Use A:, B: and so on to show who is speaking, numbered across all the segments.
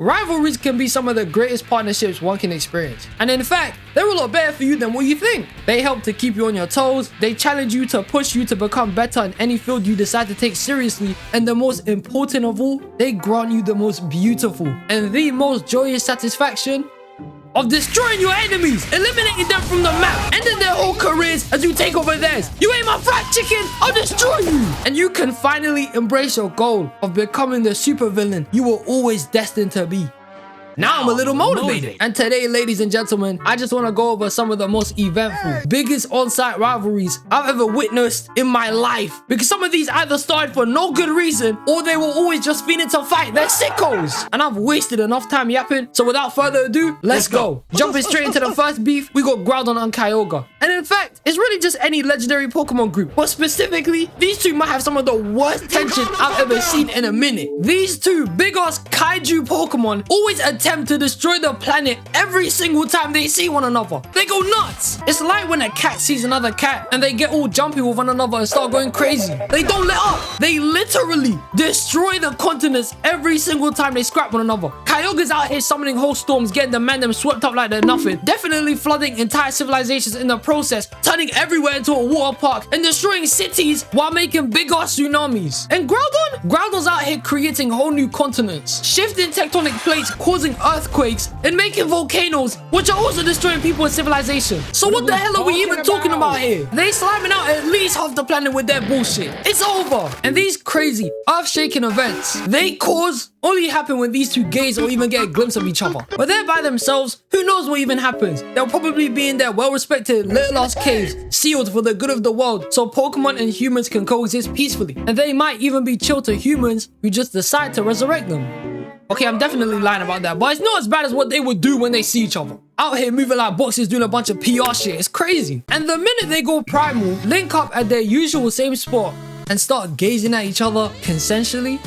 A: Rivalries can be some of the greatest partnerships one can experience. And in fact, they're a lot better for you than what you think. They help to keep you on your toes, they challenge you to push you to become better in any field you decide to take seriously, and the most important of all, they grant you the most beautiful and the most joyous satisfaction of destroying your enemies, eliminating them from the map, ending their whole careers as you take over theirs. You ain't my fried chicken, I'll destroy you! And you can finally embrace your goal of becoming the supervillain you were always destined to be. Now I'm a little motivated. And today, ladies and gentlemen, I just want to go over some of the most eventful, biggest on-site rivalries I've ever witnessed in my life. Because some of these either started for no good reason, or they were always just feeling to fight. They're sickos. And I've wasted enough time yapping. So without further ado, let's go. Jumping straight into the first beef, we got Groudon and Kyogre. And in fact, it's really just any legendary Pokemon group. But specifically, these two might have some of the worst tension I've ever seen in a minute. These two big-ass kaiju Pokemon always attempt to destroy the planet every single time they see one another. They go nuts. It's like when a cat sees another cat and they get all jumpy with one another and start going crazy. They don't let up. They literally destroy the continents every single time they scrap one another. Kyogre's out here summoning whole storms, getting the mandem swept up like they're nothing, definitely flooding entire civilizations in the process, turning everywhere into a water park and destroying cities while making big ass tsunamis. And Groudon's out here creating whole new continents, shifting tectonic plates, causing earthquakes, and making volcanoes, which are also destroying people and civilization. So what the hell are we even talking about here? They slamming out at least half the planet with their bullshit. It's over. And these crazy, earth-shaking events they cause only happen when these two gaze or even get a glimpse of each other. But they're by themselves, who knows what even happens? They'll probably be in their well-respected little-ass caves, sealed for the good of the world, so Pokemon and humans can coexist peacefully. And they might even be chill to humans who just decide to resurrect them. Okay, I'm definitely lying about that, but it's not as bad as what they would do when they see each other. Out here moving like boxes, doing a bunch of PR shit. It's crazy. And the minute they go primal, link up at their usual same spot, and start gazing at each other consensually,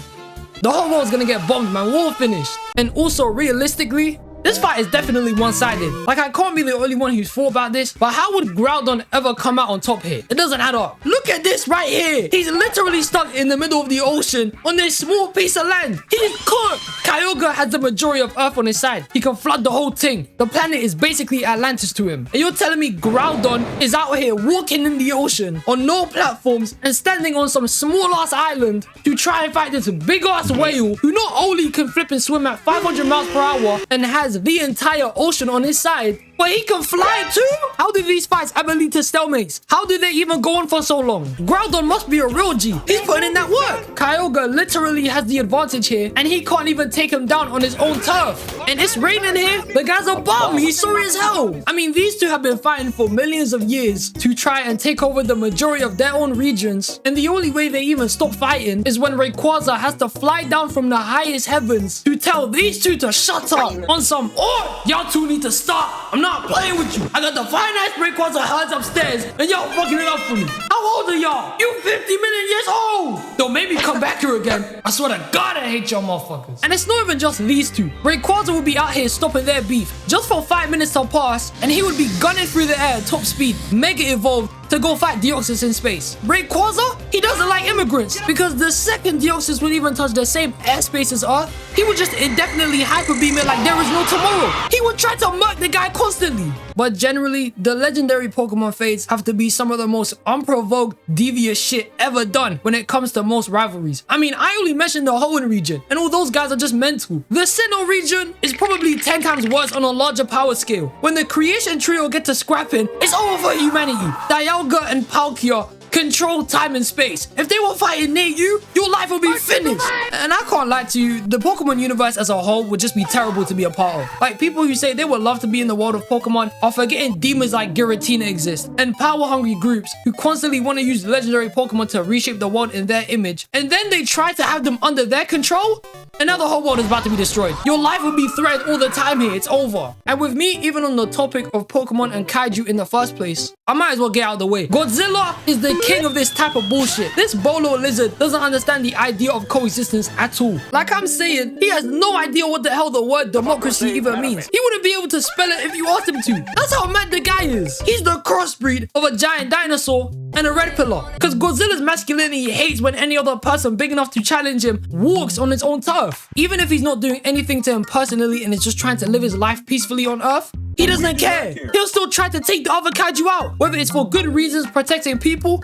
A: the whole world's gonna get bombed, man. War finished. And also, realistically, this fight is definitely one-sided. Like, I can't be the only one who's thought about this, but how would Groudon ever come out on top here? It doesn't add up. Look at this right here. He's literally stuck in the middle of the ocean on this small piece of land. He's cooked. Kyogre has the majority of Earth on his side. He can flood the whole thing. The planet is basically Atlantis to him. And you're telling me Groudon is out here walking in the ocean on no platforms and standing on some small-ass island to try and fight this big-ass whale who not only can flip and swim at 500 miles per hour and has the entire ocean on his side, but he can fly too? How do these fights ever lead to stalemates? How do they even go on for so long? Groudon must be a real G. He's putting in that work. Kyogre literally has the advantage here, and he can't even take him down on his own turf. And it's raining here. The guy's a bum. He's sorry as hell. I mean, these two have been fighting for millions of years to try and take over the majority of their own regions. And the only way they even stop fighting is when Rayquaza has to fly down from the highest heavens to tell these two to shut up on some, oh, y'all two need to stop. I'm not playing with you. I got the finest Rayquaza herds upstairs, and y'all fucking it up for me. How old are y'all? You 50 million years old. Don't make me come back here again. I swear to God, I hate y'all motherfuckers. And it's not even just these two. Rayquaza will be out here stopping their beef just for 5 minutes to pass, and he would be gunning through the air at top speed, mega evolved, to go fight Deoxys in space. Rayquaza, he doesn't like immigrants because the second Deoxys would even touch the same airspace as Earth, he would just indefinitely hyper beam it like there is no tomorrow. He would try to murk the guy constantly. But generally, the legendary Pokemon fates have to be some of the most unprovoked, devious shit ever done when it comes to most rivalries. I mean, I only mentioned the Hoenn region, and all those guys are just mental. The Sinnoh region is probably 10 times worse on a larger power scale. When the Creation Trio get to scrapping, it's over for humanity. Dialga and Palkia control time and space. If they were fighting near you, your life would be finished. And I can't lie to you, the Pokemon universe as a whole would just be terrible to be a part of. Like, people who say they would love to be in the world of Pokemon are forgetting demons like Giratina exist, and power-hungry groups who constantly want to use legendary Pokemon to reshape the world in their image, and then they try to have them under their control, and now the whole world is about to be destroyed. Your life will be threatened all the time here. It's over. And with me even on the topic of Pokemon and Kaiju in the first place, I might as well get out of the way. Godzilla is the king of this type of bullshit. This bolo lizard doesn't understand the idea of coexistence at all. Like I'm saying, he has no idea what the hell the word democracy even means. He wouldn't be able to spell it if you asked him to. That's how mad the guy is. He's the crossbreed of a giant dinosaur and a red pillar. Because Godzilla's masculinity hates when any other person big enough to challenge him walks on its own turf. Even if he's not doing anything to him personally and is just trying to live his life peacefully on Earth, he doesn't care. He'll still try to take the other kaiju out, whether it's for good reasons, protecting people,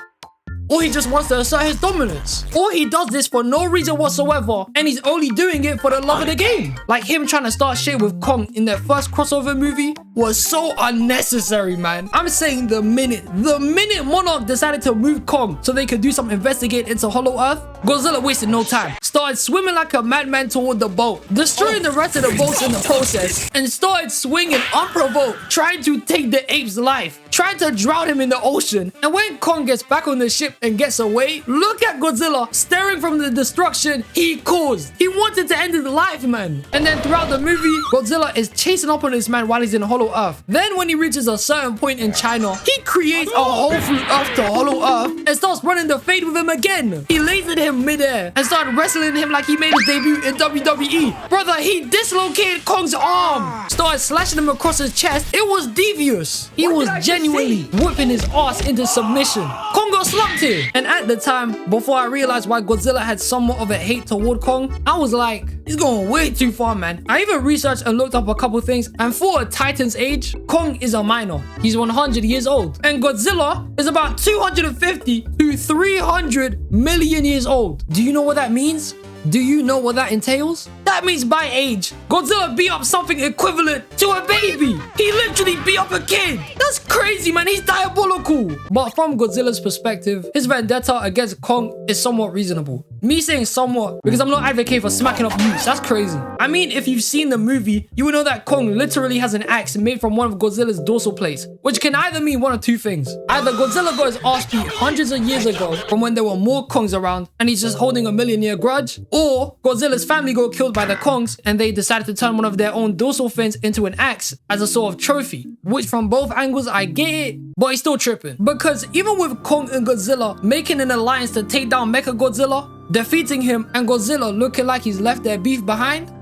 A: or he just wants to assert his dominance. Or he does this for no reason whatsoever, and he's only doing it for the love of the game. Like him trying to start shit with Kong in their first crossover movie was so unnecessary, man. I'm saying the minute Monarch decided to move Kong so they could do some investigate into Hollow Earth, Godzilla wasted no time. Started swimming like a madman toward the boat, destroying the rest of the boats in the process, and started swinging unprovoked, trying to take the ape's life, trying to drown him in the ocean. And when Kong gets back on the ship and gets away, look at Godzilla staring from the destruction he caused. He wanted to end his life, man. And then throughout the movie, Godzilla is chasing up on this man while he's in Hollow Earth. Then when he reaches a certain point in China, he creates a hole through Earth to Hollow Earth and starts running the fade with him again. He lasered him midair and started wrestling him like he made his debut in WWE. Brother, he dislocated Kong's arm, started slashing him across his chest. It was devious. He was genuinely whipping his ass into submission. Kong got slumped here. And at the time, before I realized why Godzilla had somewhat of a hate toward Kong, I was like, he's going way too far, man. I even researched and looked up a couple things, and for a Titan's age, Kong is a minor. He's 100 years old. And Godzilla is about 250 to 300 million years old. Do you know what that means? Do you know what that entails? That means by age, Godzilla beat up something equivalent to a baby. He literally beat up a kid. That's crazy, man. He's diabolical. But from Godzilla's perspective, his vendetta against Kong is somewhat reasonable. Me saying somewhat because I'm not advocating for smacking up youths. That's crazy. I mean, if you've seen the movie, you will know that Kong literally has an axe made from one of Godzilla's dorsal plates, which can either mean one of two things. Either Godzilla got his ass beat hundreds of years ago from when there were more Kongs around and he's just holding a million-year grudge, or Godzilla's family got killed by the Kongs and they decided to turn one of their own dorsal fins into an axe as a sort of trophy. Which from both angles, I get it, but he's still tripping. Because even with Kong and Godzilla making an alliance to take down Mechagodzilla, defeating him, and Godzilla looking like he's left their beef behind,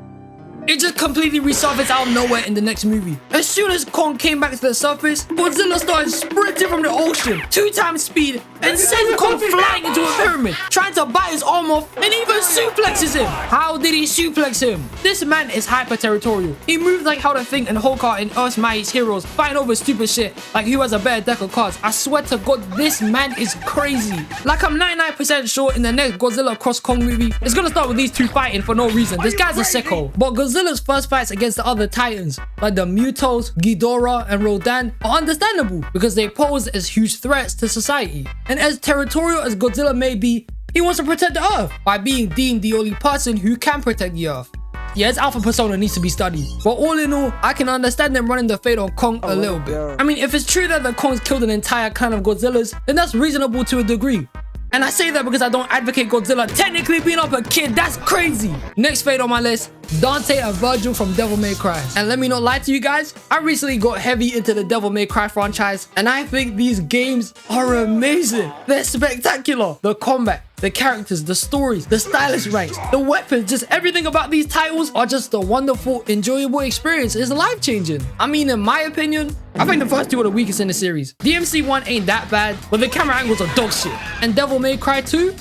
A: it just completely resurfaced out of nowhere in the next movie. As soon as Kong came back to the surface, Godzilla started sprinting from the ocean, 2 times speed, and sends Kong flying into a pyramid, trying to bite his arm off, and even suplexes him. How did he suplex him? This man is hyper-territorial. He moves like how the Thing and Hulk are in Earth's Mightiest Heroes, fighting over stupid shit, like who has a better deck of cards. I swear to God, this man is crazy. Like I'm 99% sure in the next Godzilla Cross Kong movie, it's gonna start with these two fighting for no reason. This guy's a sicko. But Godzilla's first fights against the other Titans, like the Mutos, Ghidorah, and Rodan, are understandable because they pose as huge threats to society. And as territorial as Godzilla may be, he wants to protect the Earth by being deemed the only person who can protect the Earth. Yeah, his alpha persona needs to be studied. But all in all, I can understand them running the fade on Kong a little bit. I mean, if it's true that the Kongs killed an entire clan of Godzillas, then that's reasonable to a degree. And I say that because I don't advocate Godzilla technically being up a kid. That's crazy. Next fate on my list, Dante and Vergil from Devil May Cry. And let me not lie to you guys, I recently got heavy into the Devil May Cry franchise, and I think these games are amazing. They're spectacular. The combat, the characters, the stories, the stylish ranks, the weapons, just everything about these titles are just a wonderful, enjoyable experience. It's life-changing. I mean, in my opinion, I think the first two are the weakest in the series. DMC 1 ain't that bad, but the camera angles are dog shit. And Devil May Cry 2?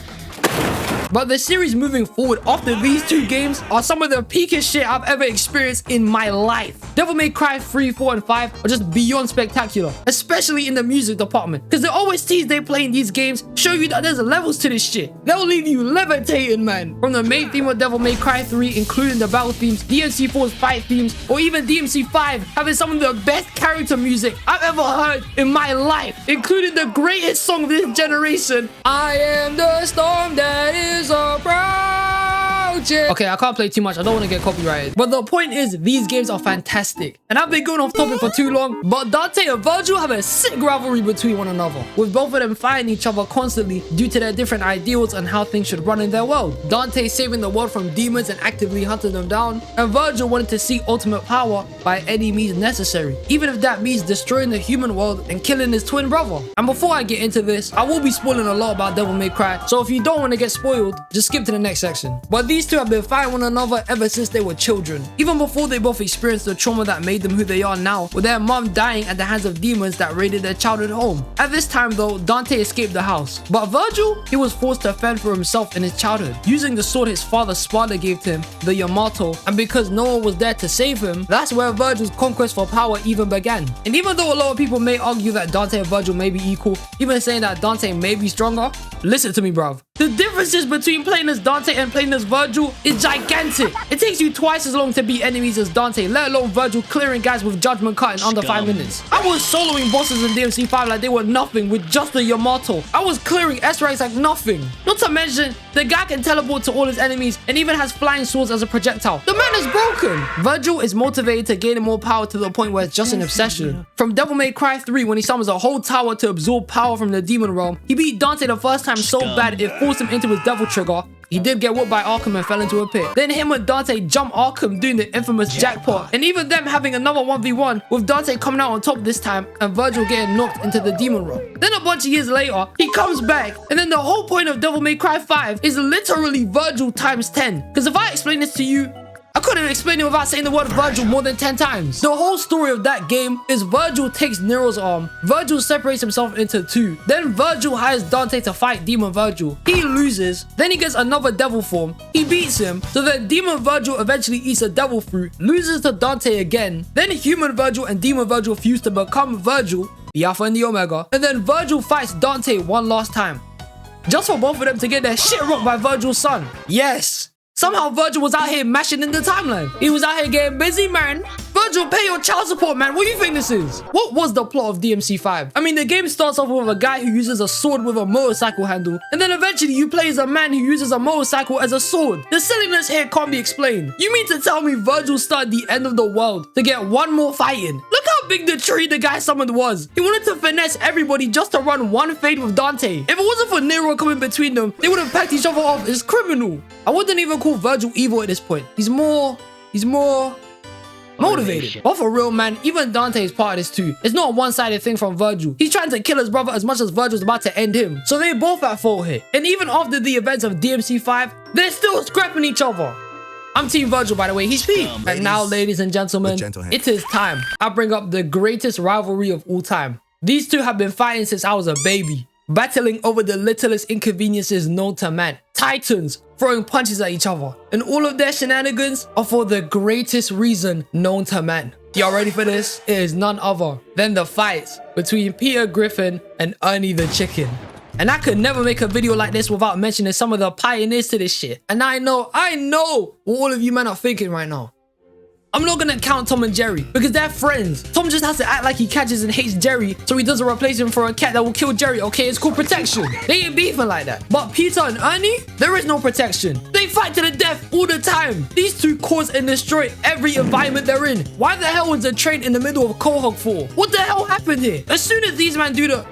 A: But the series moving forward after these two games are some of the peakest shit I've ever experienced in my life. Devil May Cry 3, 4, and 5 are just beyond spectacular, especially in the music department. Because the OSTs they play in these games show you that there's levels to this shit. They'll leave you levitating, man. From the main theme of Devil May Cry 3, including the battle themes, DMC 4's fight themes, or even DMC 5 having some of the best character music I've ever heard in my life, including the greatest song of this generation, I Am the Storm That Is Around approach it. Okay, I can't play too much. I don't want to get copyrighted. But the point is, these games are fantastic. And I've been going off topic for too long, but Dante and Vergil have a sick rivalry between one another, with both of them fighting each other constantly due to their different ideals and how things should run in their world. Dante saving the world from demons and actively hunting them down, and Vergil wanted to seek ultimate power by any means necessary, even if that means destroying the human world and killing his twin brother. And before I get into this, I will be spoiling a lot about Devil May Cry, so if you don't want to get spoiled, just skip to the next section. But these two have been fighting one another ever since they were children, even before they both experienced the trauma that made them who they are now, with their mom dying at the hands of demons that raided their childhood home. At this time though, Dante escaped the house, but Vergil, he was forced to fend for himself in his childhood, using the sword his father Sparta gave to him, the Yamato, and because no one was there to save him, that's where Vergil's conquest for power even began. And even though a lot of people may argue that Dante and Vergil may be equal, even saying that Dante may be stronger, listen to me bruv. The differences between playing as Dante and playing as Vergil is gigantic. It takes you twice as long to beat enemies as Dante, let alone Vergil clearing guys with judgment cut in under 5 minutes. I was soloing bosses in DMC5 like they were nothing with just the Yamato. I was clearing S ranks like nothing. Not to mention, the guy can teleport to all his enemies and even has flying swords as a projectile. The man is broken. Vergil is motivated to gain more power to the point where it's just an obsession. From Devil May Cry 3, when he summons a whole tower to absorb power from the demon realm, he beat Dante the first time so bad it forced him into his devil trigger. He did get whooped by Arkham and fell into a pit. Then him and Dante jump Arkham doing the infamous jackpot. And even them having another 1v1 with Dante coming out on top this time and Vergil getting knocked into the demon realm. Then a bunch of years later, he comes back. And then the whole point of Devil May Cry 5 is literally Vergil times 10. Because if I explain this to you, I couldn't explain it without saying the word Vergil more than 10 times. The whole story of that game is Vergil takes Nero's arm, Vergil separates himself into two, then Vergil hires Dante to fight Demon Vergil. He loses, then he gets another devil form, he beats him, so that Demon Vergil eventually eats a devil fruit, loses to Dante again, then Human Vergil and Demon Vergil fuse to become Vergil, the Alpha and the Omega, and then Vergil fights Dante one last time, just for both of them to get their shit rocked by Vergil's son. Yes! Somehow Vergil was out here mashing in the timeline. He was out here getting busy, man. Vergil, pay your child support, man. What do you think this is? What was the plot of DMC5? I mean, the game starts off with a guy who uses a sword with a motorcycle handle, and then eventually you play as a man who uses a motorcycle as a sword. The silliness here can't be explained. You mean to tell me Vergil started the end of the world to get one more fight in? Look how big the tree the guy summoned was. He wanted to finesse everybody just to run one fade with Dante. If it wasn't for Nero coming between them, they would have packed each other off. It's criminal. I wouldn't even call Vergil evil at this point. He's more motivated. But for real, man, even Dante is part of this too. It's not a one-sided thing from Vergil. He's trying to kill his brother as much as Vergil's about to end him. So they both at fault here. And even after the events of DMC5, they're still scrapping each other. I'm Team Vergil, by the way. He's peak. And now, ladies and gentlemen, it is time. I bring up the greatest rivalry of all time. These two have been fighting since I was a baby, battling over the littlest inconveniences known to man. Titans throwing punches at each other. And all of their shenanigans are for the greatest reason known to man. Y'all ready for this? It is none other than the fights between Peter Griffin and Ernie the Chicken. And I could never make a video like this without mentioning some of the pioneers to this shit. And I know what all of you men are thinking right now. I'm not gonna count Tom and Jerry because they're friends. Tom just has to act like he catches and hates Jerry so he doesn't replace him for a cat that will kill Jerry. Okay, it's called protection. They ain't beefing like that. But Peter and Ernie, there is no protection. They fight to the death all the time. These two cause and destroy every environment they're in. Why the hell was the train in the middle of Quahog for? What the hell happened here? As soon as these men do the...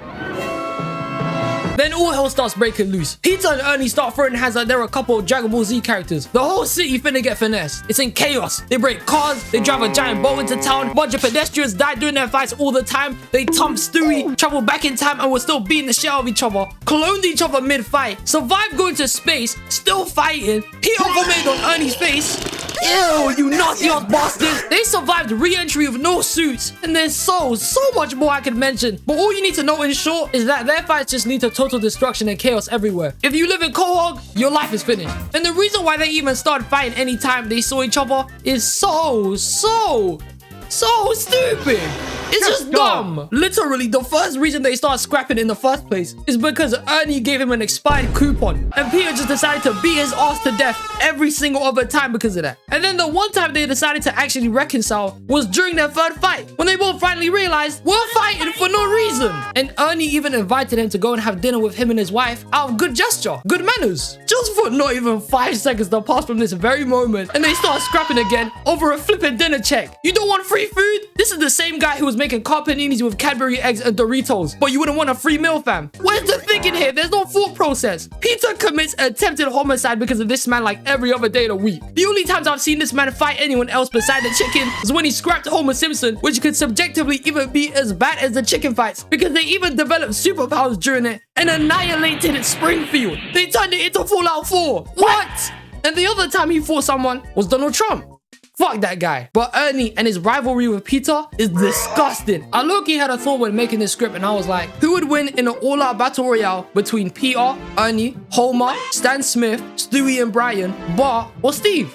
A: then all hell starts breaking loose. Peter and Ernie start throwing hands like they're a couple of Dragon Ball Z characters. The whole city finna get finessed. It's in chaos. They break cars, they drive a giant boat into town, a bunch of pedestrians die during their fights all the time, they thump Stewie, travel back in time and were still beating the shit out of each other, cloned each other mid-fight, survived going to space, still fighting, Peter made on Ernie's face. Ew, you naughty ass bastards. They survived re-entry with no suits. And there's so much more I could mention. But all you need to know in short is that their fights just lead to total destruction and chaos everywhere. If you live in Quahog, your life is finished. And the reason why they even started fighting anytime they saw each other is so stupid. It's just dumb. Literally, the first reason they start scrapping in the first place is because Ernie gave him an expired coupon. And Peter just decided to beat his ass to death every single other time because of that. And then the one time they decided to actually reconcile was during their third fight, when they both finally realized we're fighting for no reason. And Ernie even invited him to go and have dinner with him and his wife out of good gesture, good manners. Just for not even 5 seconds to pass from this very moment, and they start scrapping again over a flipping dinner check. You don't want free food? This is the same guy who was making car paninis with Cadbury eggs and Doritos, but you wouldn't want a free meal, fam. Where's the thinking here? There's no thought process. Peter commits attempted homicide because of this man like every other day of the week. The only times I've seen this man fight anyone else beside the chicken is when he scrapped Homer Simpson, which could subjectively even be as bad as the chicken fights because they even developed superpowers during it and annihilated Springfield. They turned it into Fallout 4. What? And the other time he fought someone was Donald Trump. Fuck that guy. But Ernie and his rivalry with Peter is disgusting. I low-key had a thought when making this script and I was like, who would win in an all-out battle royale between Peter, Ernie, Homer, Stan Smith, Stewie and Brian, Bart, or Steve?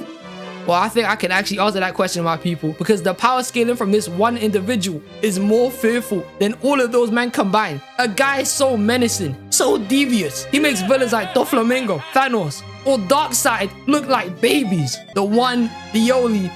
A: Well, I think I can actually answer that question, my people, because the power scaling from this one individual is more fearful than all of those men combined. A guy so menacing, so devious. He makes villains like Doflamingo, Thanos, or Darkseid look like babies. The one, the only,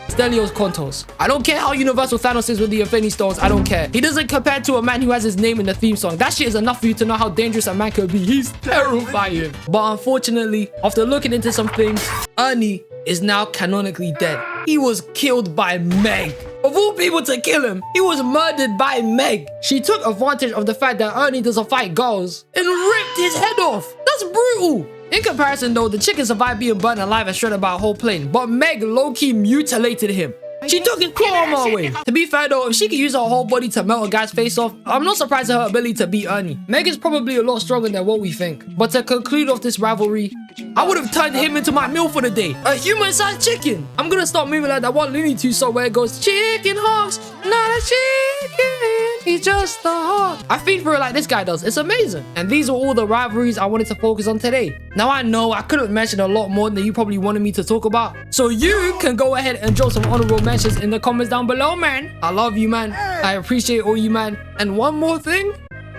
A: Stelios Kontos. I don't care how universal Thanos is with the Infinity Stones. I don't care. He doesn't compare to a man who has his name in the theme song. That shit is enough for you to know how dangerous a man could be. He's terrifying. But unfortunately, after looking into some things, Ernie is now canonically dead. He was killed by Meg. Of all people to kill him, he was murdered by Meg. She took advantage of the fact that Ernie doesn't fight girls and ripped his head off. That's brutal. In comparison though, the chicken survived being burned alive and shredded by a whole plane, but Meg low-key mutilated him. She took his claw armor away. To be fair though, if she could use her whole body to melt a guy's face off, I'm not surprised at her ability to beat Ernie. Meg is probably a lot stronger than what we think. But to conclude off this rivalry, I would have turned him into my meal for the day. A human-sized chicken. I'm gonna start moving like that one Looney Tunes song where it goes, chicken hawks, not a chicken, he's just a hawk. I feed for it like this guy does. It's amazing. And these are all the rivalries I wanted to focus on today. Now I know I could have mentioned a lot more than you probably wanted me to talk about. So you can go ahead and drop some honorable mentions in the comments down below, man. I love you, man. I appreciate all you, man. And one more thing,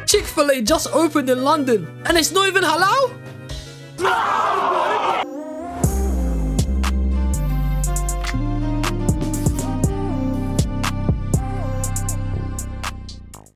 A: Chick-fil-A just opened in London and it's not even halal.